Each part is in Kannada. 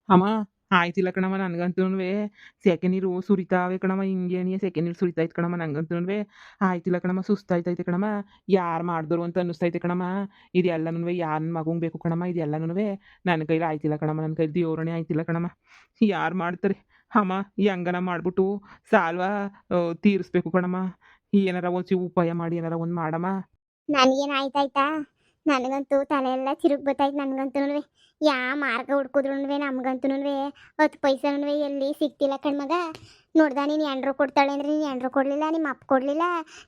ಅಮ್ಮ ಆಯ್ತಿಲ್ಲ ಕಣಮ್ಮ ನನಗಂತೂನುವೆ ಸೆಕೆ ನೀರು ಸುರಿತಾವೆ ಕಣಮ್ಮ ಹಿಂಗೇನಿಯ ಸೆಕೆ ನೀರು ಸುರಿತೈತೆ ಕಣಮ್ಮ ನಂಗಂತೂನುವೆ ಆಯ್ತಿಲ್ಲ ಕಣಮ್ಮ ಸುಸ್ತಾಯ್ತೈತೆ ಕಣಮ್ಮ ಯಾರು ಮಾಡಿದ್ರು ಅಂತ ಅನ್ನಿಸ್ತೈತೆ ಕಣಮ್ಮ ಇದೆಲ್ಲನೂ ಯಾರ ಮಗುಂಗೆ ಬೇಕು ಕಣಮ್ಮ ಇದೆಲ್ಲನೂ ನನ್ನ ಕೈಲಿ ಆಯ್ತಿಲ್ಲ ಕಣಮ್ಮ ನನ್ನ ಕೈಲಿ ದೇವ್ರಣೆ ಆಯ್ತಿಲ್ಲ ಕಣಮ್ಮ ಯಾರು ಮಾಡ್ತಾರೆ ಅಮ್ಮ ಈ ಹಂಗನ ಮಾಡ್ಬಿಟ್ಟು ಸಾಲ್ವ ತೀರಿಸ್ಬೇಕು ಕಣಮ್ಮ ಏನಾರ ಒಂದು ಉಪಾಯ ಮಾಡಿ ಏನಾರ ಒಂದು ಮಾಡಮ್ಮ ನನಗೇನು ಆಯ್ತಾಯ್ತಾ ನನಗಂತೂ ತಲೆ ಎಲ್ಲ ತಿರುಗಿ ಬತ್ತಾಯ್ತು ನನಗಂತೂ ಯಾ ಮಾರ್ಗ ಹುಡ್ಕಿದ್ರು ನಮ್ಗಂತೂ 10 ಪೈಸೆನೂ ಎಲ್ಲಿ ಸಿಕ್ತಿಲ್ಲ ಕಣ್ಮಗ. ನೋಡ್ದ ನೀನು ಎಂಡ್ರು ಕೊಡ್ತಾಳೆ ಅಂದ್ರೆ ನೀನು ಎಂಡ್ರು ಕೊಡಲಿಲ್ಲ, ನಿಮ್ಮ ಅಪ್ಪ ಕೊಡಲಿಲ್ಲ,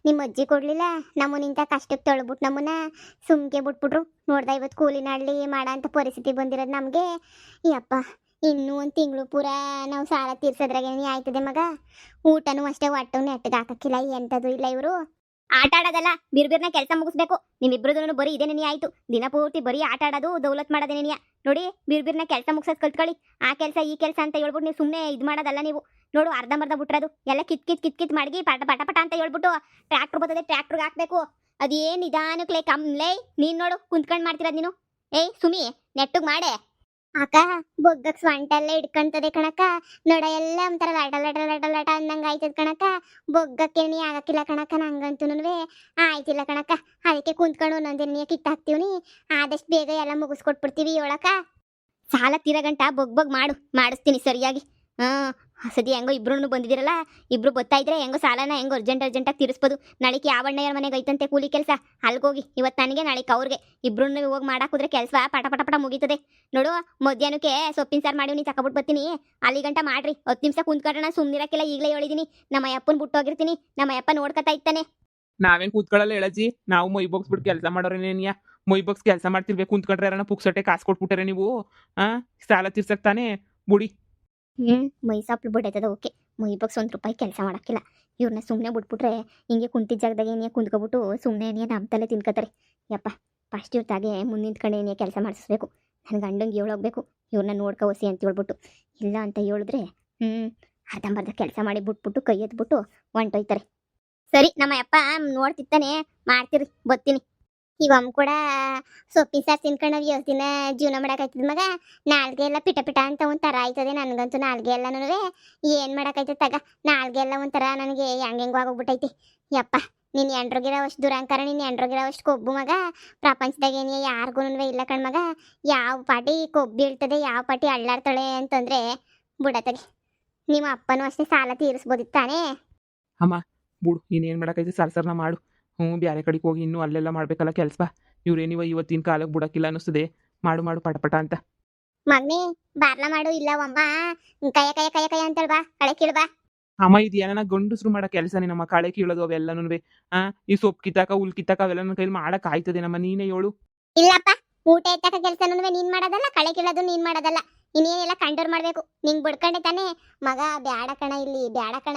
ನಿಮ್ಮ ಅಜ್ಜಿ ಕೊಡಲಿಲ್ಲ, ನಮ್ಮನಿಂತ ಕಷ್ಟಕ್ಕೆ ತೊಳ್ಬಿಟ್ಟು ನಮ್ಮನ್ನ ಸುಮ್ಕೆ ಬಿಟ್ಬಿಟ್ರು. ನೋಡ್ದ ಇವತ್ತು ಕೂಲಿ ನಾಡಲಿ ಮಾಡೋ ಅಂಥ ಪರಿಸ್ಥಿತಿ ಬಂದಿರೋದು ನಮಗೆ. ಯಪ್ಪ ಇನ್ನೂ ಒಂದು ತಿಂಗಳು ಪೂರ ನಾವು ಸಾಲ ತೀರ್ಸೋದ್ರಾಗೇನೆ ಆಯ್ತದೆ ಮಗ. ಊಟನೂ ಅಷ್ಟೇ ಒಟ್ಟು ನೆಟ್ಟಿಗೆ ಹಾಕಕ್ಕಿಲ್ಲ, ಎಂಥದ್ದು ಇಲ್ಲ ಇವರು. ಆಟ ಆಡೋದಲ್ಲ, ಬಿರ್ಬಿರ್ನ ಕೆಲಸ ಮುಗಿಸ್ಬೇಕು. ನಿಮ್ಮಿಬ್ರದ್ದು ಬರೀ ಇದೇ ನೆನೆ ಆಯ್ತು. ದಿನ ಪೂರ್ತಿ ಬರೀ ಆಟ ಆಡೋದು ದೌಲತ್ ಮಾಡೋದೇ ನೆನೆಯ. ನೋಡಿ ಬಿರ್ಬಿರ್ನ ಕೆಲಸ ಮುಗಿಸೋದು ಕಲ್ತ್ಕೊಳ್ಳಿ. ಆ ಕೆಲಸ ಈ ಕೆಲಸ ಅಂತ ಹೇಳ್ಬಿಟ್ಟು ನೀವು ಸುಮ್ಮನೆ ಇದು ಮಾಡೋದಲ್ಲ. ನೀವು ನೋಡು ಅರ್ಧಂಬರ್ಧ ಬಿಟ್ರದು ಎಲ್ಲ ಕಿತ್ ಮಾಡಿ ಪಟ ಪಟ ಪಟ ಅಂತ ಹೇಳ್ಬಿಟ್ಟು ಟ್ರ್ಯಾಕ್ಟರ್ ಬರ್ತದೆ, ಟ್ರ್ಯಾಕ್ಟರ್ಗೆ ಹಾಕ್ಬೇಕು. ಅದೇನು ನಿಧಾನಕ್ಲೆ ಕಮ್ಲೇ ನೀನು ನೋಡು ಕುಂತ್ಕೊಂಡು ಮಾಡ್ತಿರೋದು ನೀನು. ಏಯ್ ಸುಮಿ ನೆಟ್ಟಗೆ ಮಾಡೆ ಅಕ್ಕ. ಬೊಗ್ಗಕ್ ಸ್ವಂಟೆಲ್ಲ ಹಿಡ್ಕಂತದೆ ಕಣಕ್ಕ. ನೋಡ ಎಲ್ಲ ಒಂಥರ ಲಟ ಲಟ ಲಟ ಲಟ ಅಂದಂಗೆ ಆಯ್ತದ ಕಣಕ್ಕ. ಬೊಗ್ಗಕ್ಕೆ ನೀ ಆಗಕ್ಕಿಲ್ಲ ಕಣಕ್ಕ. ನಂಗಂತೂ ಆಯ್ತಿಲ್ಲ ಕಣಕ್ಕ. ಅದಕ್ಕೆ ಕುಂತ್ಕೊಂಡು ಒಂದೊಂದಿನ ಕಿತ್ತಾಕ್ತೀವಿ. ಆದಷ್ಟು ಬೇಗ ಎಲ್ಲ ಮುಗಿಸ್ಕೊಟ್ಬಿಡ್ತೀವಿ ಹೇಳಕ್ಕ. ಸಾಲ ತೀರಗಂಟ ಬೊಗ್ ಮಾಡಿಸ್ತೀನಿ ಸರಿಯಾಗಿ. ಸದಿ ಹೆಂಗೋ ಇಬ್ರು ಬಂದಿದ್ದೀರಲ್ಲ, ಇಬ್ರು ಬರ್ತಾ ಇದ್ರೆ ಹೆಂಗೋ ಸಾಲನ ಹೆಂಗೋ ಅರ್ಜೆಂಟಾಗಿ ತೀರಿಸ್ಬೋದು. ನಾಳೆಗೆ ಯಾವಣ್ಣಯ್ಯರ ಮನೆಗೆ ಐತಂತೆ ಕೂಲಿ ಕೆಲಸ, ಅಲ್ಗೋಗಿ ಇವತ್ತು ನನಗೆ ನಾಳೆಗೆ ಅವ್ರಿಗೆ ಇಬ್ರು ಹೋಗಿ ಮಾಡಾಕಿದ್ರೆ ಕೆಲಸ ಪಟ ಪಟ ಪಟ ಮುಗೀತದೆ. ನೋಡು ಮಧ್ಯಾಹ್ನಕ್ಕೆ ಸೊಪ್ಪಿನ ಸಾರು ಮಾಡಿ ನೀ ತಗೊಬಿಟ್ಟು ಬರ್ತೀನಿ. ಅಲ್ಲಿ ಗಂಟ ಮಾಡ್ರಿ. 10 ನಿಮಿಷ ಕುಂತ್ಕೊಂಡ್ರೆ ನಾನು ಸುಮ್ಮನಿರಕ್ಕಿಲ್ಲ. ಈಗಲೇ ಹೇಳಿದ್ದೀನಿ, ನಮ್ಮ ಅಪ್ಪನ ಬಿಟ್ಟೋಗಿರ್ತೀನಿ. ನಮ್ಮ ಅಪ್ಪ ನೋಡ್ಕೊತಾ ಇತ್ತಾನೆ. ನಾವೇನು ಕೂತ್ಕೊಳ್ಳಲ್ಲ ಹೇಳಜ್ಜಿ, ನಾವು ಮೈ ಬಿಟ್ಟು ಕೆಲಸ ಮಾಡೋರೇನೇನಿಯ. ಮೈ ಕೆಲಸ ಮಾಡ್ತಿರ್ಬೇಕು ಕುಂತ್ಕೊಂಡ್ರೆ ಯಾರನ್ನ ಪುಕ್ಸಟ್ಟೆ ಕಾಸು ಕೊಟ್ಬಿಟ್ಟಾರೆ ನೀವು. ಸಾಲ ತೀರ್ಸಕ್ ತಾನೇ ಬುಡಿ. ಮೈ ಸಾಪ್ಲು ಬಿಡೈತದ ಓಕೆ. ಮೈ ಬಗ್ಸ್ ₹1 ಕೆಲಸ ಮಾಡೋಕ್ಕಿಲ್ಲ. ಇವ್ರನ್ನ ಸುಮ್ಮನೆ ಬಿಟ್ಬಿಟ್ರೆ ಹಿಂಗೆ ಕುಂತಿದ್ದ ಜಾಗದಾಗ ಏನಿಯ ಕುಂತ್ಕೊಬಿಟ್ಟು ಸುಮ್ಮನೆ ಏನಿಯ ನಮ್ಮ ತಲೆ ತಿನ್ಕೋತಾರೆ. ಯಪ್ಪ ಫಸ್ಟ್ ಇವ್ರ ತಾಗೆ ಮುಂದೆ ನಿಂತ್ಕೊಂಡು ಏನಿಯ ಕೆಲಸ ಮಾಡಿಸ್ಬೇಕು. ನನ್ನ ಗಂಡಂಗೆ ಹೇಳೋಗ್ಬೇಕು ಇವ್ರನ್ನ ನೋಡ್ಕೊ ಹೊಸಿ ಅಂತ ಹೇಳ್ಬಿಟ್ಟು. ಇಲ್ಲ ಅಂತ ಹೇಳಿದ್ರೆ ಅರ್ಧಂಬರ್ಧ ಕೆಲಸ ಮಾಡಿ ಬಿಟ್ಬಿಟ್ಟು ಕೈ ಎತ್ಬಿಟ್ಟು ಹೊಂಟೋಯ್ತಾರೆ. ಸರಿ ನಮ್ಮ ಅಪ್ಪ ನೋಡ್ತಿತ್ತಾನೆ, ಮಾಡ್ತೀರಿ ಬತ್ತೀನಿ. ಇವಮ್ ಕೂಡ ಸೊಪ್ಪಿನ ಸಾರು ತಿನ್ಕೊಂಡು ನಾವು ದಿನ ಜೀವನ ಮಾಡೋಕ್ಕಾಯ್ತದ ಮಗ. ನಾಲ್ಗೆ ಎಲ್ಲ ಪಿಟ ಪಿಟ ಅಂತ ಒಂಥರ ಆಯ್ತದೆ ನನಗಂತೂ. ನಾಲ್ಗೆ ಎಲ್ಲನೂ ಏನು ಮಾಡೋಕ್ಕಾಯ್ತದೆ ತಗ. ನಾಲ್ಗೆ ಎಲ್ಲ ಒಂಥರ ನನಗೆ ಹೆಂಗೆಂಗೋ ಆಗೋಗ್ಬಿಟ್ಟೈತಿ. ಯಪ್ಪ ನೀನು ಎಂಡ್ರೋಗಿರೋವಷ್ಟು ದುರಂಕಾರ, ನೀನು ಎಂಡ್ರೋಗಿರೋವಷ್ಟು ಕೊಬ್ಬು ಮಗ. ಪ್ರಪಂಚದಾಗ ಏನೇ ಯಾರಿಗೂ ಇಲ್ಲ ಕಣ್ಮಗ. ಯಾವ ಪಾಟಿ ಕೊಬ್ಬು ಬೀಳ್ತದೆ, ಯಾವ ಪಾಟಿ ಅಳ್ಳಾಡ್ತಾಳೆ ಅಂತಂದರೆ ಬಿಡತ್ತದೆ. ನಿಮ್ಮ ಅಪ್ಪನೂ ಅಷ್ಟೇ ಸಾಲ ತೀರಿಸ್ಬೋದಿತ್ತು ತಾನೇ. ಅಮ್ಮ ಬಿಡು, ಇನ್ನೇನು ಮಾಡೋಕ್ಕೈತೆ ಸರ್ನ ಮಾಡು. ಬೇರೆ ಕಡೆಗೆ ಹೋಗಿ ಇನ್ನೂ ಅಲ್ಲೆಲ್ಲ ಮಾಡಬೇಕಲ್ಲ ಕೆಲಸ. ಇವ್ರೇನಿವ ಇವತ್ತಿನ ಕಾಲಕ್ಕೆ ಬಿಡೋಕ್ಕಿಲ್ಲ ಅನ್ನಿಸ್ತದೆ. ಮಾಡು ಪಟ ಅಂತ ಮಗ್ನಿ ಬಾರ್ಲ ಮಾಡು. ಇಲ್ಲ ಒಮ್ಮ ಕಯ ಅಂತೇಳಿ ಬಾ, ಕಳೆ ಕೀಳ್ಬಾ. ಅಮ್ಮ ಇದು ಏನ ಗಂಡಸ್ರು ಮಾಡೋ ಕೆಲಸನೇ ನಮ್ಮ. ಕಳೆ ಕೀಳೋದು ಅವೆಲ್ಲನೂ ಈ ಸೊಪ್ಪು ಕಿತ್ತಾಕ ಹುಲ್ ಕಿತ್ತಾಕ ಅವೆಲ್ಲ ನನ್ನ ಕೈಲಿ ಮಾಡಕ್ ಆಯ್ತದೆ ನಮ್ಮ. ನೀನೇ ಹೇಳು. ಇಲ್ಲಪ್ಪ ಊಟ ಎತ್ತಕ ಕೆಲಸನೂ ನೀನ್ ಮಾಡೋದಲ್ಲ, ಕಳೆ ಕೀಳೋದು ನೀನ್ ಮಾಡೋದಲ್ಲ. ಇನ್ನೇನೆಲ್ಲ ಕಂಡೋರ್ ಮಾಡ್ಬೇಕು. ನಿಂಗೆ ಬಿಡ್ಕೊಂಡೆ ತಾನೆ ಮಗ. ಬ್ಯಾಡ ಕಣ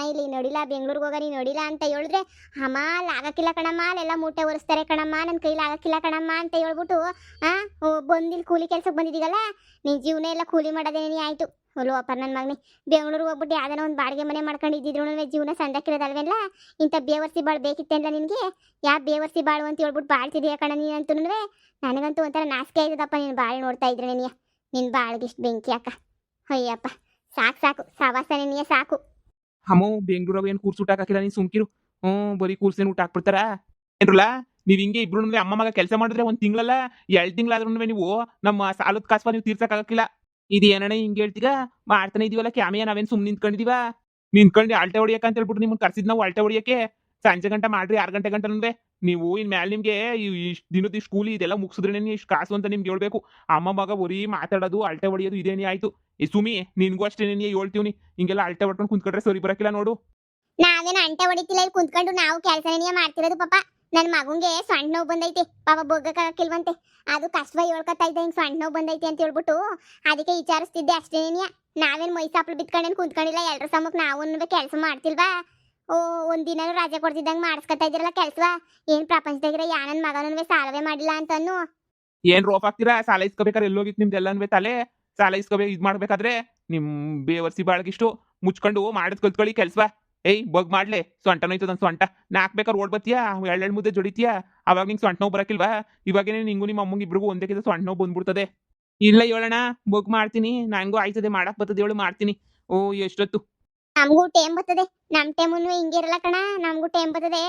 ಇಲ್ಲಿ ನೋಡಿಲ್ಲ, ಬೆಂಗ್ಳೂರ್ಗೆ ಹೋಗ ನೀನು ನೋಡಿಲ್ಲ ಅಂತ ಹೇಳಿದ್ರೆ ಹಮಾಲ್ ಆಗಕ್ಕಿಲ್ಲ ಕಣಮ್ಮ, ಅಲ್ಲೆಲ್ಲ ಮೂಟೆ ಒರೆಸ್ತಾರೆ ಕಣಮ್ಮ, ನನ್ನ ಕೈಲಿ ಆಗಕ್ಕಿಲ್ಲ ಕಣಮ್ಮ ಅಂತ ಹೇಳ್ಬಿಟ್ಟು ಬಂದಿಲ್ಲಿ ಕೂಲಿ ಕೆಲ್ಸಕ್ಕೆ ಬಂದಿದ್ದೀಗಲ್ಲ. ನಿನ್ ಜೀವನ ಎಲ್ಲ ಕೂಲಿ ಮಾಡೋದೇನೇ ಆಯ್ತು. ಹೊಲು ಅಪ್ಪ ನನ್ನ ಮಗನಿ. ಬೆಂಗ್ಳೂರಿಗೆ ಹೋಗ್ಬಿಟ್ಟು ಯಾವ್ದಾನ ಒಂದು ಬಾಡಿಗೆ ಮನೆ ಮಾಡ್ಕೊಂಡಿದ್ದಿದ್ರು ಜೀವನ ಸಂದಕ್ಕಿರೋದಲ್ವೆಲ್ಲ. ಇಂಥ ಬೇವರ್ಸಿ ಬಾಳು ಬೇಕಿತ್ತೇನಲ್ಲ ನಿನಗೆ. ಯಾ ಬೇವರ್ಸಿ ಬಾಳು ಅಂತ ಹೇಳ್ಬಿಟ್ಟು ಬಾಳ್ತಿದೀಯ ಕಣ ನೀನಂತೂ. ನನಗಂತೂ ಒಂಥರ ನಾಚಿಕೆ ಆಯ್ತದಪ್ಪ ನೀನು ಬಾಳು ನೋಡ್ತಾ ಇದ್ರೆ. ನಿನ್ ಬಾಳ್ಗಿಷ್ಟು ಬೆಂಕಿ ಅಕ್ಕ. ಅಯ್ಯಪ್ಪ ಸಾಕು ಸಾವಾಸ ನಿನಗೆ ಸಾಕು. ಅಮ್ಮೋ ಬೆಂಗ್ಳೂರಾಗ ಏನು ಕೂರ್ಸಿ ಊಟ ಹಾಕಿಲ್ಲ, ನೀನು ಸುಮ್ಕಿರು. ಬರೀ ಕೂರ್ಸೇನು ಊಟ ಹಾಕ್ಬಿಡ್ತಾರ ಏನ್ರಲ್ಲ. ನೀವು ಹಿಂಗೆ ಇಬ್ರು ಅಮ್ಮ ಮಗ ಕೆಲಸ ಮಾಡಿದ್ರೆ 1 ತಿಂಗಳಲ್ಲ 2 ತಿಂಗಳಾದ್ರೂ ನೀವು ನಮ್ಮ ಸಾಲದ ಕಾಸ್ಪ ನೀವು ತೀರ್ಸಕ್ಕಾಗಕ್ಕಿಲ್ಲ. ಇದು ಏನಣ್ಣ ಹಿಂಗೆ ಹೇಳ್ತೀಗ? ಮಾಡ್ತಾನೆ ಇದೀವಲ್ಲ ಕ್ಯಾಮಿಯ, ನಾವೇನು ಸುಮ್ಮನೆ ನಿಂತ್ಕೊಂಡು ಅಲ್ಟೆ ಹೊಡಿಯಕ್ಕೆ ಅಂತ ಹೇಳ್ಬಿಟ್ಟು ನಿಮ್ಮನ್ನು ಕರ್ಸಿದ್ ನಾವು ಅಲ್ಟೆ ಹೊಡಿಯಕ್ಕೆ. ಸಂಜೆ ಗಂಟೆ ಮಾಡ್ರಿ 6 ಗಂಟೆ ಗಂಟೆ ನೀವು ಇನ್ಮೇಲೆ ನಿಮಗೆ ಇಷ್ಟು ದಿನದ ಇಷ್ಟು ಕೂಲಿ ಇದೆಲ್ಲ ಮುಗಿಸಿದ್ರೆ ಇಷ್ಟು ಕಾಸು ಅಂತ ನಿಮ್ಗೆ ಹೇಳ್ಬೇಕು. ಅಮ್ಮ ಮಗ ಬರೀ ಮಾತಾಡೋದು ಅಲ್ಟೆ ಹೊಡಿಯೋದು ಇದೇನೇ ಆಯ್ತು. ಈ ಸುಮಿ ನಿನ್ಗೂ ಅಷ್ಟೇ ಹೇಳ್ತೀವಿ. ಹಿಂಗೆಲ್ಲ ಅಲ್ಟೆ ಹೊಡ್ಕೊಂಡು ಕುಂತ್ಕೊಂಡ್ರೆ ಸರಿ ಬರಕಿಲ್ಲ ನೋಡು. ನಾವೇನು ಅಂಟೆ ಹೊಡಿತಿಲ್ಲ, ಇಲ್ಲಿ ಕುಂತ್ಕೊಂಡು ನಾವು ಕೆಲಸ ಮಾಡ್ತಿರೋದು. ಪಾಪ ನನ್ನ ಮಗುಂಗೆ ಸಣ್ಣ ನೋವು ಬಂದೈತೆ ಪಾಪ, ಬೊಗ್ಗಕ್ಕಾಗಕ್ಕಿಲ್ವಂತೆ. ಅದು ಕಷ್ಟ ಹೇಳ್ಕೊತಾ ಇದ್ದೆ ಹಿಂಗೆ ಸಣ್ಣ ನೋವು ಬಂದೈತೆ ಅಂತ ಹೇಳ್ಬಿಟ್ಟು ಅದಕ್ಕೆ ವಿಚಾರಿಸ್ತಿದ್ದೆ ಅಷ್ಟೇನೇನಿಯ. ನಾವೇನು ಮೈಸಾಪ್ಲು ಬಿತ್ಕೊಂಡೇನು ಕುಂತ್ಕೊಂಡಿಲ್ಲ. ಎಲ್ಲರ ಸಮಕ್ಕೆ ನಾವು ಕೆಲಸ ಮಾಡ್ತಿಲ್ವಾ? ಒಂದಿನ ರಜೆ ಕೊಡ್ತಿದ್ದಂಗೆ ಮಾಡಿಸ್ಕೊತಾ ಇದ್ದೀರಲ್ಲ ಕೆಲಸ. ಏನು ಪ್ರಪಂಚದಾಗಿರೋ ಯಾನನ್ ಮಗನೂ ಸಾಲವೇ ಮಾಡಿಲ್ಲ ಅಂತನ್ನು. ಏನ್ ರೋಪ್ ಆಗ್ತೀರಾ? ಸಾಲ ಇಸ್ಕೋಬೇಕಾದ್ರೆ ಎಲ್ಲೋಗಿತ್ತು ನಿಮ್ದೆಲ್ಲನೂ ತಲೆ? ಸಾಲ ಇಸ್ಕೋಬೇಕು ಇದು ಮಾಡ್ಬೇಕಾದ್ರೆ ನಿಮ್ ಬೇವರ್ಸಿ ಬಾಳಗಿಷ್ಟು ಮುಚ್ಕೊಂಡು ಮಾಡಿದ್ ಕಲ್ತ್ಕೊಳ್ಳಿ ಕೆಲ್ಸ. ಏಯ್ ಬಗ್ ಮಾಡ್ಲೆ ಸೊಂಟ ನೋಯ್ತದ ನನ್ ಸೊಂಟ. ನಾಕ್ಬೇಕಾದ್ರೆ ಓಡ್ ಬತ್ತೀಯಾ, ಎಳ್ಳೆಳ್ ಮುದ್ದೆ ಜೊಡಿತೀಯಾ, ಅವಾಗ ನಿಂಗೆ ಸೊಂಟ ನೋವು ಬರಕಿಲ್ವಾ? ಇವಾಗೇನೆ ನಿಂಗೂ ನಿಮ್ಮ ಅಮ್ಮಂಗೆ ಇಬ್ರಿಗೂ ಒಂದೇ ಸೊಂಟ ನೋವು ಬಂದ್ಬಿಡ್ತದೆ. ಇಲ್ಲ ಹೇಳೋಣ ಬುಕ್ ಮಾಡ್ತೀನಿ ನಂಗೂ ಆಯ್ತದೆ ಮಾಡಕ್ ಬರ್ತದೆ ಹೇಳು ಮಾಡ್ತೀನಿ. ಓ ಎಷ್ಟೊತ್ತು? ನಮಗೂ ಟೈಮ್ ಬರ್ತದೆ. ನಮ್ಮ ಟೈಮುನು ಹಿಂಗೆ ಇರಲ್ಲ ಕಣ. ನಮಗೂ ಟೈಮ್ ಬರ್ತದೆ.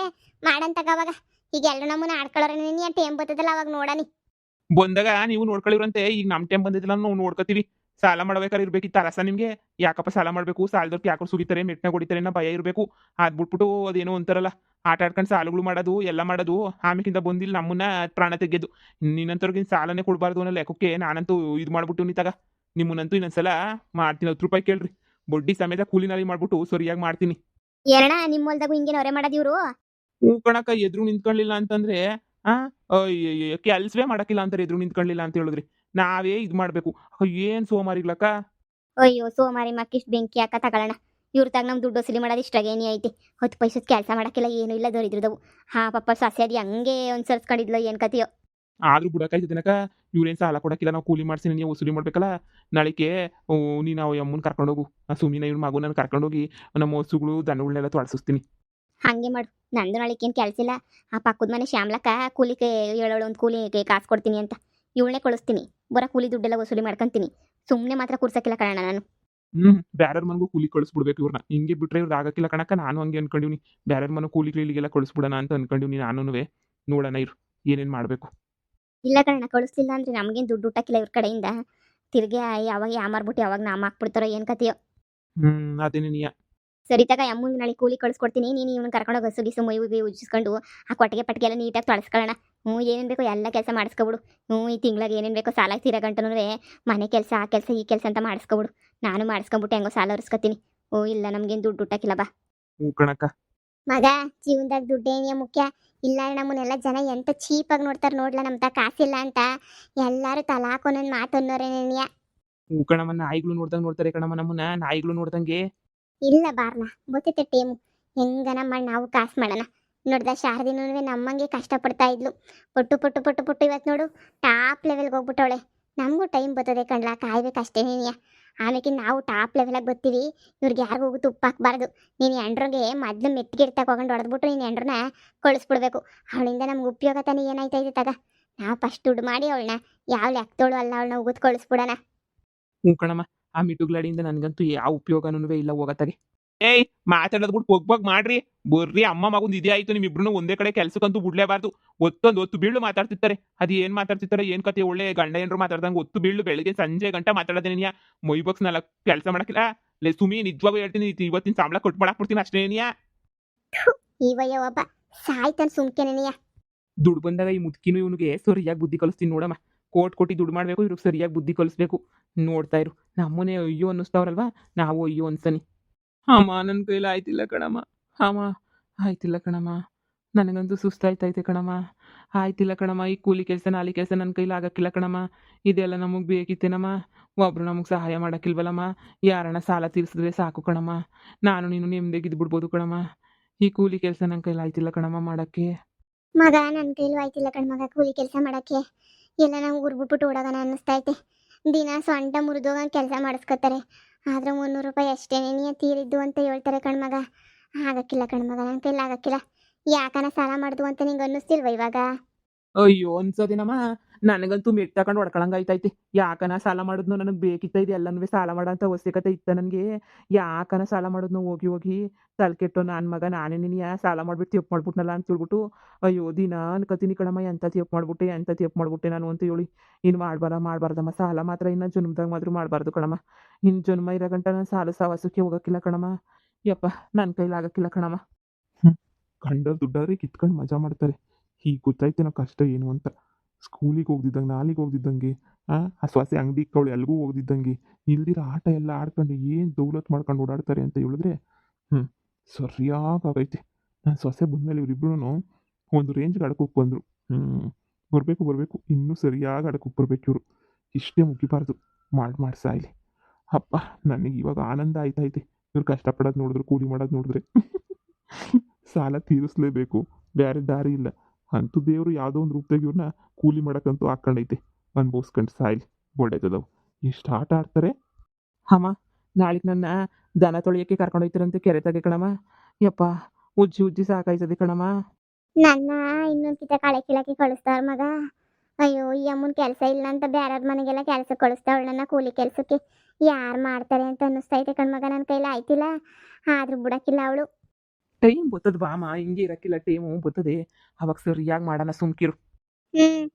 ಮಾಡಂತಾಗ ಅವಾಗ ಈಗ ಎಲ್ಲರೂ ನಮ್ಮನ್ನ ಆಡ್ಕೊಳ್ಳೋರೆ ನೀನು ಟೈಮ್ ಬರ್ತದಲ್ಲ ಅವಾಗ ನೋಡನಿ. ಬಂದಾಗ ನೀವು ನೋಡ್ಕೊಳ್ಳಿವ್ರಂತೆ. ಈಗ ನಮ್ ಟೈಮ್ ಬಂದಿದ್ದಿಲ್ಲ ನಾವು ನೋಡ್ಕೋತೀವಿ. ಸಾಲ ಮಾಡ್ಬೇಕಾದ್ರೆ ಇರ್ಬೇಕಿತ್ತು ಅರಸ ನಿಮ್ಗೆ. ಯಾಕಪ್ಪ ಸಾಲ ಮಾಡ್ಬೇಕು, ಸಾಲದವ್ರಿಗೆ ಯಾಕೋ ಸುಗಿತಾರೆ ಮೆಟ್ನ ಹೊಡಿತಾರೆ ಅನ್ನೋ ಭಯ ಇರಬೇಕು. ಅದ್ ಬಿಟ್ಬಿಟ್ಟು ಅದೇನೋ ಅಂತಾರಲ್ಲ, ಆಟ ಆಡ್ಕೊಂಡು ಸಾಲಗಳು ಮಾಡೋದು ಎಲ್ಲ ಮಾಡೋದು, ಆಮೇಕಿಂದ ಬಂದಿಲ್ಲ ನಮ್ಮನ್ನ ಪ್ರಾಣ ತೆಗೆದು. ನಿನ್ನಂತವ್ರಿಗೆ ಸಾಲನೇ ಕೊಡಬಾರ್ದು ಅನ್ನೋ ಲೆಕ್ಕಕ್ಕೆ ನಾನಂತೂ ಇದು ಮಾಡ್ಬಿಟ್ಟು ನಿಂತಾಗ ನಿಮ್ಮನ್ನಂತೂ ಇನ್ನೊಂದ್ಸಲ ಮಾಡ್ತೀನಿ. 10 ರೂಪಾಯಿ ಕೇಳ್ರಿ, ಬಡ್ಡಿ ಸಮೇತ ಕೂಲಿನಲ್ಲಿ ಮಾಡ್ಬಿಟ್ಟು ಸರಿಯಾಗಿ ಮಾಡ್ತೀನಿ. ಎರಡ ನಿಮ್ಮ ಹೊಲ್ದಾಗೂ ಹಿಂಗೆ ನೊರೆ ಮಾಡೋದಿವ್ರು. ಹ್ಞೂ ಕಣಕ್ಕ, ಎದ್ರು ನಿಂತ್ಕೊಳ್ಳಿಲ್ಲ ಅಂತಂದ್ರೆ ಆ ಕೆಲ್ಸವೇ ಮಾಡಕ್ಕಿಲ್ಲ ಅಂತಾರೆ ಎದ್ರು ನಿಂತ್ಕೊಳ್ಳಿಲ್ಲ ಅಂತ ಹೇಳಿದ್ರಿ. ನಾವೇ ಇದ್ ಮಾಡ್ಬೇಕು. ಏನ್ ಸೋಮಾರಿಗ್ಲಕ್ಕ. ಅಯ್ಯೋ ಸೋಮಾರಿ ಮಕ್ಕಿಷ್ಟು ಬೆಂಕಿ ಹಾಕ ತಗೊಳ್ಳೋಣ. ಇವ್ರ ತಾಗ ನಮ್ ದುಡ್ಡು ವಸೂಲಿ ಮಾಡೋದು ಇಷ್ಟಾಗೇನಿ ಐತಿ. 10 ಪೈಸದ ಕೆಲಸ ಮಾಡಕ್ಕಿಲ್ಲ ಏನೂ ಇಲ್ಲ ದರಿದ್ರದವು. ಹಾ ಪಾಪ ಸಸ್ಯ ಅದು ಹಂಗೆ ಒಂದು ಸರ್ಸ್ಕೊಂಡಿದ್ಲು ಏನ್ ಕತಿಯೋ. ಆದ್ರೂ ಬಿಡಕ್ಕಾಯ್ತದೇನಕ್ಕ. ಇವ್ರೇನ್ ಸಾಲ ಕೊಡಕ್ಕಿಲ್ಲ, ನಾವು ಕೂಲಿ ಮಾಡ್ಸಿ ನೀವು ವಸೂಲಿ ಮಾಡ್ಬೇಕಲ್ಲ. ನಾಳಿಕೆ ನೀನು ನಾವು ಅಮ್ಮನ್ ಕರ್ಕೊಂಡೋಗು, ಆ ಸುಮಿನ ಇವ್ರ ಮಗುನ ಕರ್ಕೊಂಡೋಗಿ ನಮ್ಮ ಹಸುಗಳು ದನಗಳನ್ನೆಲ್ಲ ತೊಳಸಿಸ್ತೀನಿ. ಹಂಗೆ ಮಾಡು. ನಂದು ನಾಳಿಕೇನು ಕೆಲಸ ಇಲ್ಲ. ಆ ಪಕ್ಕದ ಮನೆ ಶ್ಯಾಮ್ಲಕ್ಕ ಕೂಲಿಗೆ ಹೇಳೋಳು ಒಂದು ಕೂಲಿಗೆ ಕಾಸು ಕೊಡ್ತೀನಿ ಅಂತ. ಇವಳನ್ನೇ ಕಳಿಸ್ತೀನಿ. ಬರೋ ಕೂಲಿ ದುಡ್ಡೆಲ್ಲ ವಸೂಲಿ ಮಾಡ್ಕೊಂತೀನಿ. ಸುಮ್ಮನೆ ಮಾತ್ರ ಕೂರ್ಸಕ್ಕಿಲ್ಲ ಕಣ ನಾನು. ಬ್ಯಾರರ್ ಮನ್ಗೂ ಕೂಲಿ ಕಳಿಸ್ಬಿಡ್ಬೇಕು ಇವ್ರನ್ನ. ಹಿಂಗೆ ಬಿಟ್ರೆ ಇವ್ರದ್ದು ಆಗಕ್ಕಿಲ್ಲ ಕಣಕ್ಕ. ನಾನು ಹಂಗೆ ಅನ್ಕೊಂಡಿವ್ನಿ. ಬ್ಯಾರರ್ ಮನ ಕೂಲಿ ಇಲ್ಲಿಗೆಲ್ಲ ಕಳಿಸ್ಬಿಡೋಣ ಅಂತ ಅನ್ಕೊಂಡಿವ್ನಿ ನಾನುನುವೆ. ನೋಡೋಣ ಇರು ಏನೇನ್ ಮಾಡ್ಬೇಕು. ಇಲ್ಲ ಕಣ ಕಳಿಸ್ಲಿಲ್ಲ ಅಂದ್ರೆ ನಮ್ಗೇನು ದುಡ್ಡು ಹುಟ್ಟಕ್ಕಿಲ್ಲ ಇವ್ರ ಕಡೆಯಿಂದ. ತಿರ್ಗಿ ಯಾವಾಗ ಯಾಮಾರ್ಬಿಟ್ಟು ಯಾವಾಗ ನಾಮ ಹಾಕ್ಬಿಡ್ತಾರೋ ಏನು ಕತೆಯೋ. ಅದೇನೇ ನೀಯ. ಸರಿ ತಗ ಅಮ್ಮಂಗೆ ನಾಳೆ ಕೂಲಿ ಕಳಿಸ್ಕೊಡ್ತೀನಿ. ನೀನು ಇವ್ನ ಕರ್ಕೊಂಡೋಗಿ ಹಸು ಗಿಸು ಮೈಗೆ ಉಜ್ಜಿಸ್ಕೊಂಡು ಆ ಕೊಟ್ಟಿಗೆ ಪಟ್ಟಿಗೆ ಎಲ್ಲ ನೀಟಾಗಿ ತೊಳಸ್ಕೊಳ್ಳೋಣ. ಏನೇನು ಬೇಕೋ ಎಲ್ಲ ಕೆಲಸ ಮಾಡಿಸ್ಕೊಬಿಡು. ಈ ತಿಂಗ್ಳಿಗೆ ಏನೇನು ಬೇಕೋ ಸಾಲ ತೀರ ಗಂಟನೂ ಮನೆ ಕೆಲಸ ಆ ಕೆಲಸ ಈ ಕೆಲಸ ಅಂತ ಮಾಡಿಸ್ಕೊಬಿಡು. ನಾನು ಮಾಡಿಸ್ಕೊಂಬಿಟ್ಟು ಹೆಂಗೋ ಸಾಲ ಹೊರಿಸ್ಕೊತೀನಿ. ಇಲ್ಲ ನಮ್ಗೇನು ದುಡ್ಡು ಹುಟ್ಟಕ್ಕಿಲ್ಲ ಬಾ ಹ್ಞೂ ಕಣಕ್ಕ. ಮಗ. ಜೀವನದಾಗ ದುಡ್ಡೇನಿಯ ಮುಖ್ಯ. ಇಲ್ಲ ನಮ್ಮನ್ನೆಲ್ಲ ಜನ ಎಂತ ಚೀಪಾಗಿ ನೋಡ್ತಾರೆ ನೋಡ್ಲ. ನಮ್ಮ ತ ಕಾಸಿಲ್ಲ ಅಂತ ಎಲ್ಲರೂ ತಲಾಕೊಂದೊಂದು ಮಾತು ಅನ್ನೋರೇನೇನಿಯ. ಹ್ಞೂ ಕಣಮ್ಮ, ನಾಯಿಗಳು ನೋಡ್ದಂಗೆ ನೋಡ್ತಾರೆ ಕಣಮ್ಮ ನಮ್ಮನ್ನ, ನಾಯಿಗಳು ನೋಡ್ದಂಗೆ. ಇಲ್ಲ ಬಾರ್ನ ಗೊತ್ತೈತೆ ಟೇಮು ಹೆಂಗನ ಮಾಡಿ ನಾವು ಕಾಸು ಮಾಡೋಣ. ನೋಡ್ದ ಶಾರದಿನೂ ನಮ್ಮಂಗೆ ಕಷ್ಟಪಡ್ತಾ ಇದ್ಲು. ಪಟ್ಟು ಪಟ್ಟು ಪಟ್ಟು ಪಟ್ಟು ಇವತ್ತು ನೋಡು ಟಾಪ್ ಲೆವೆಲ್ಗೆ ಹೋಗ್ಬಿಟ್ಟವಳೆ. ನಮಗೂ ಟೈಮ್ ಬರ್ತದೆ ಕಣ್ಲ, ಕಾಯ್ಬೇಕಷ್ಟೇನೇನಿಯ. ಆಮೇಲೆ ನಾವು ಟಾಪ್ ಲೆವೆಲಾಗಿ ಬರ್ತೀವಿ. ಇವ್ರಿಗೆ ಯಾರಿಗೂ ಹೋಗಿ ತುಪ್ಪ ಹಾಕ್ಬಾರ್ದು. ನೀನು ಎಂಡ್ರಿಗೆ ಮೊದಲು ಮೆತ್ತಿಗೆ ತಗೊಂಡು ಹೊಡೆದ್ಬಿಟ್ಟು ನೀನು ಎಂಡ್ರನ್ನ ಕಳಿಸ್ಬಿಡ್ಬೇಕು. ಅವಳಿಂದ ನಮ್ಗೆ ಉಪಯೋಗ ತಾನೇ ಏನಾಯ್ತೈತೆ ತಗ. ನಾವು ಫಸ್ಟ್ ದುಡ್ಡು ಮಾಡಿ ಅವಳನ್ನ ಯಾವ ಲೆಕ್ಕದೋಳು ಅಲ್ಲ ಅವಳನ್ನ ಉಗಿದು ಕಳಿಸ್ಬಿಡೋಣ. ಹ್ಞೂ ಕಣಮ್ಮ, ಆ ಮಿಟುಗ್ಲಾಡಿಯಿಂದ ನನಗಂತೂ ಯಾವ ಉಪಯೋಗನೂ ಇಲ್ಲ ಹೋಗತ್ತಾಗೆ. ಏಯ್ ಮಾತಾಡೋದ್ ಬಿಟ್ಟು ಪೊಗ್ಬಗ್ ಮಾಡ್ರಿ. ಬರ್ರಿ ಅಮ್ಮ ಮಗುಂದು ಇದೇ ಆಯ್ತು. ನಿಮ್ಮಿಬ್ರು ಒಂದೇ ಕಡೆ ಕೆಲ್ಸಕ್ಕಂತೂ ಬಿಡ್ಲೇಬಾರ್ದು. ಒತ್ತು ಬೀಳು ಮಾತಾಡ್ತಿರ್ತಾರೆ. ಅದು ಏನ್ ಮಾತಾಡ್ತಿರ್ತಾರೆ ಏನ್ ಕತೆ. ಒಳ್ಳೆ ಗಂಡ ಏನ್ರು ಮಾತಾಡ್ದಂಗೆ ಒತ್ತು ಬೀಳು ಬೆಳಿಗ್ಗೆ ಸಂಜೆ ಗಂಟ ಮಾತಾಡೋದೇನಿಯ. ಮೊಯ್ಬಕ್ಸ್ ನಾಲ್ಕು ಕೆಲಸ ಮಾಡಕ್ಕಿಲ್ಲ. ಲೇ ಸುಮಿ ನಿಜವಾಗೂ ಹೇಳ್ತೀನಿ, ಇವತ್ತಿನ ಸಂಬಳ ಕೊಟ್ಟು ಮಾಡಾಕ್ಬಿಡ್ತೀನಿ ಅಷ್ಟೇನಿಯ. ಇವಯ್ಯ ಒಬ್ಬ ಸಾಯ್ತಾನೆ ಸುಮ್ಕೆನೆನಿಯ. ದುಡ್ಡು ಬಂದಾಗ ಈ ಮುದ್ಕಿನೂ ಇವನಿಗೆ ಸರಿಯಾಗಿ ಬುದ್ಧಿ ಕಲಿಸ್ತೀನಿ ನೋಡಮ್ಮ. ಕೋಟಿ ದುಡ್ಡು ಮಾಡಬೇಕು, ಇವ್ರಿಗೆ ಸರಿಯಾಗಿ ಬುದ್ಧಿ ಕಲಿಸ್ಬೇಕು. ನೋಡ್ತಾ ಇರು. ನಮ್ಮನೆ ಅಯ್ಯೋ ಅನ್ನಿಸ್ತಾವ್ರಲ್ವಾ, ನಾವು ಅಯ್ಯೋ ಅನ್ಸನಿ. ಅಮ್ಮ ನನ್ನ ಕೈಲಿ ಆಯ್ತಿಲ್ಲ ಕಣಮ್ಮ. ಅಮ್ಮ ಆಯ್ತಿಲ್ಲ ಕಣಮ್ಮ, ನನಗಂತೂ ಸುಸ್ತಾಯ್ತೈತೆ ಕಣಮ್ಮ. ಆಯ್ತಿಲ್ಲ ಕಣಮ್ಮ, ಈ ಕೂಲಿ ಕೆಲಸ ನಾಲಿ ಕೆಲಸ ನನ್ನ ಕೈಲಿ ಆಗಕ್ಕಿಲ್ಲ ಕಣಮ್ಮ. ಇದೆಲ್ಲ ನಮಗೆ ಬೇಕಿತ್ತೇನಮ್ಮ. ಒಬ್ರು ನಮಗೆ ಸಹಾಯ ಮಾಡೋಕ್ಕಿಲ್ವಲ್ಲಮ್ಮ. ಯಾರನ್ನ ಸಾಲ ತೀರಿಸಿದ್ರೆ ಸಾಕು ಕಣಮ್ಮ. ನಾನು ನೀನು ನೆಮ್ಮದಿಗಿದ್ದು ಬಿಡ್ಬೋದು ಕಣಮ್ಮ. ಈ ಕೂಲಿ ಕೆಲಸ ನನ್ನ ಕೈಲಿ ಆಯ್ತಿಲ್ಲ ಕಣಮ್ಮ ಮಾಡೋಕ್ಕೆ. ಮಗ ನನ್ನ ಕೈಲೂ ಆಯ್ತಿಲ್ಲ ಕಣ್ಮಗ ಕೂಲಿ ಕೆಲಸ ಮಾಡಕ್ಕೆ. ಎಲ್ಲ ನಾವು ಊರ್ಬಿಟ್ಬಿಟ್ಟು ಓಡೋಗೋಣ ಅನ್ನಿಸ್ತೈತೆ. ದಿನ ಸೊಂಟ ಮುರಿದೋಗ ಕೆಲಸ ಮಾಡಿಸ್ಕೊತಾರೆ. ಆದ್ರೆ 300 ರೂಪಾಯಿ ಅಷ್ಟೇನೇ ತೀರಿದ್ದು ಅಂತ ಹೇಳ್ತಾರೆ ಕಣ್ಮಗ. ಆಗಕ್ಕಿಲ್ಲ ಕಣ್ಮಗ, ನನ್ನ ಕೈಲಿ ಆಗಕ್ಕಿಲ್ಲ. ಯಾಕನ ಸಾಲ ಮಾಡ್ದು ಅಂತ ನಿಂಗೆ ಅನ್ನಿಸ್ತಿಲ್ವ ಇವಾಗ? ಅಯ್ಯೋ ಅನ್ಸೋದೇನಮ್ಮ, ನನಗಂತೂ ಮೆಟ್ ತಗೊಂಡು ಹೊಡ್ಕೊಳಂಗಾಯ್ತೈತೆ. ಯಾಕನ ಸಾಲ ಮಾಡಿದ್ನೋ, ನನಗೆ ಬೇಕಿತ್ತ ಇದು ಎಲ್ಲನೂ ಸಾಲ ಮಾಡೋಂಥ ಅವಶ್ಯಕತೆ ಇತ್ತ ನನಗೆ. ಯಾಕನ ಸಾಲ ಮಾಡಿದ್ನೋ ಹೋಗಿ ಹೋಗಿ ತಲೆ ಕೆಟ್ಟೋ ನನ್ನ ಮಗ. ನಾನೇ ನಿನಗೆ ಸಾಲ ಮಾಡಿಬಿಟ್ಟು ತಪ್ಪು ಮಾಡ್ಬಿಟ್ನಲ್ಲ ಅಂತ ಹೇಳ್ಬಿಟ್ಟು ಅಯ್ಯೋ ದಿನ ಅನ್ಕೋತೀನಿ ಕಣಮ್ಮ. ಎಂಥ ತಪ್ಪು ಮಾಡ್ಬಿಟ್ಟೆ ನಾನು ಅಂತ ಹೇಳಿ. ಇನ್ನು ಮಾಡಬಾರ್ದಮ್ಮ ಸಾಲ ಮಾತ್ರ. ಇನ್ನು ಜನ್ಮದಾಗ ಮಾತ್ರ ಮಾಡಬಾರ್ದು ಕಣಮ್ಮ. ಇನ್ನು ಜನ್ಮ ಇರೋ ಗಂಟ ನಾನು ಸಾಲ ಸವಾಸಕ್ಕೆ ಹೋಗಕ್ಕಿಲ್ಲ ಕಣಮ್ಮ. ಯಪ್ಪ ನನ್ನ ಕೈಲಿ ಆಗಕ್ಕಿಲ್ಲ ಕಣಮ್ಮ. ಕಂಡ ದುಡ್ಡಾದ್ರೆ ಕಿತ್ಕೊಂಡು ಮಜಾ ಮಾಡ್ತಾರೆ. ಈಗ ಗೊತ್ತಾಯ್ತು ನಾವು ಕಷ್ಟ ಏನು ಅಂತ. ಸ್ಕೂಲಿಗೆ ಹೋಗ್ದಿದ್ದಂಗೆ, ನಾಲಿಗೆ ಹೋಗ್ದಿದ್ದಂಗೆ, ಆ ಸೊಸೆ ಅಂಗಡಿ ಕವಳು ಎಲ್ಗೂ ಹೋಗ್ದಿದ್ದಂಗೆ, ಇಲ್ದಿರೋ ಆಟ ಎಲ್ಲ ಆಡ್ಕೊಂಡು ಏನು ದೌಲತ್ ಮಾಡ್ಕೊಂಡು ಓಡಾಡ್ತಾರೆ ಅಂತ ಹೇಳಿದ್ರೆ ಸರಿಯಾಗೈತೆ. ನಾನು ಸೊಸೆ ಬಂದಮೇಲೆ ಇವರಿಬ್ರು ಒಂದು ರೇಂಜ್ಗೆ ಆಡೋಕ್ಕೆ ಬಂದರು. ಬರಬೇಕು ಇನ್ನೂ ಸರಿಯಾಗಿ ಆಡೋಕ್ಕೆ ಬರ್ಬೇಕು ಇವರು. ಇಷ್ಟೇ ಮುಗಿಬಾರ್ದು. ಮಾಡಿ ಸಾಯ್ಲಿ. ಅಪ್ಪ ನನಗೆ ಇವಾಗ ಆನಂದ ಆಯ್ತೈತೆ. ಇವ್ರು ಕಷ್ಟಪಡೋದು ನೋಡಿದ್ರೆ, ಕೂಲಿ ಮಾಡೋದು ನೋಡಿದ್ರೆ. ಸಾಲ ತೀರಿಸ್ಲೇಬೇಕು, ಬೇರೆ ದಾರಿ ಇಲ್ಲ. ಅಂತೂ ದೇವರು ಯಾವುದೋ ಒಂದು ರೂಪದಾಗ ಇವ್ರನ್ನ ಕೂಲಿ ಮಾಡೋಕ್ಕಂತೂ ಹಾಕ್ಕೊಂಡೈತೆ. ಅನ್ಭವಿಸ್ಕೊಂಡು ಸಾಯ್ಲಿ, ಒಳ್ಳೇದದವು. ಎಷ್ಟು ಆಟ ಆಡ್ತಾರೆ. ಅಮ್ಮ ನಾಳೆಗೆ ನನ್ನ ದನ ತೊಳೆಯೋಕ್ಕೆ ಕರ್ಕೊಂಡೋಯ್ತಾರಂತೆ ಕೆರೆ ತೆಗೆ ಕಣಮ್ಮ. ಯಪ್ಪ ಉಜ್ಜಿ ಸಾಕಾಯ್ತದೆ ಕಣಮ್ಮ. ನನ್ನ ಇನ್ನೊಂದು ಕಿತ ಕಳೆ ಕೀಳಕ್ಕೆ ಕಳಿಸ್ತಾರ ಮಗ. ಅಯ್ಯೋ ಈ ಅಮ್ಮನ ಕೆಲಸ ಇಲ್ಲ ಅಂತ ಬೇರೆಯವ್ರ ಮನೆಗೆಲ್ಲ ಕೆಲಸ ಕಳಿಸ್ತಾವಳ ನನ್ನ ಕೂಲಿ ಕೆಲಸಕ್ಕೆ. ಯಾರು ಮಾಡ್ತಾರೆ ಅಂತ ಅನ್ನಿಸ್ತೈತೆ ಕಣ್ಮಗ, ನನ್ನ ಕೈಲಿ ಆಯ್ತಿಲ್ಲ. ಆದ್ರೂ ಬಿಡಕ್ಕಿಲ್ಲ ಅವಳು. ಟೈಮ್ ಬರ್ತದ ಬಾಮ, ಹಿಂಗೆ ಇರಕ್ಕಿಲ್ಲ, ಟೈಮು ಬರ್ತದೆ. ಅವಾಗ ಸರಿಯಾಗಿ ಮಾಡೋಣ, ಸುಮ್ಕಿರು. ಹ್ಮ್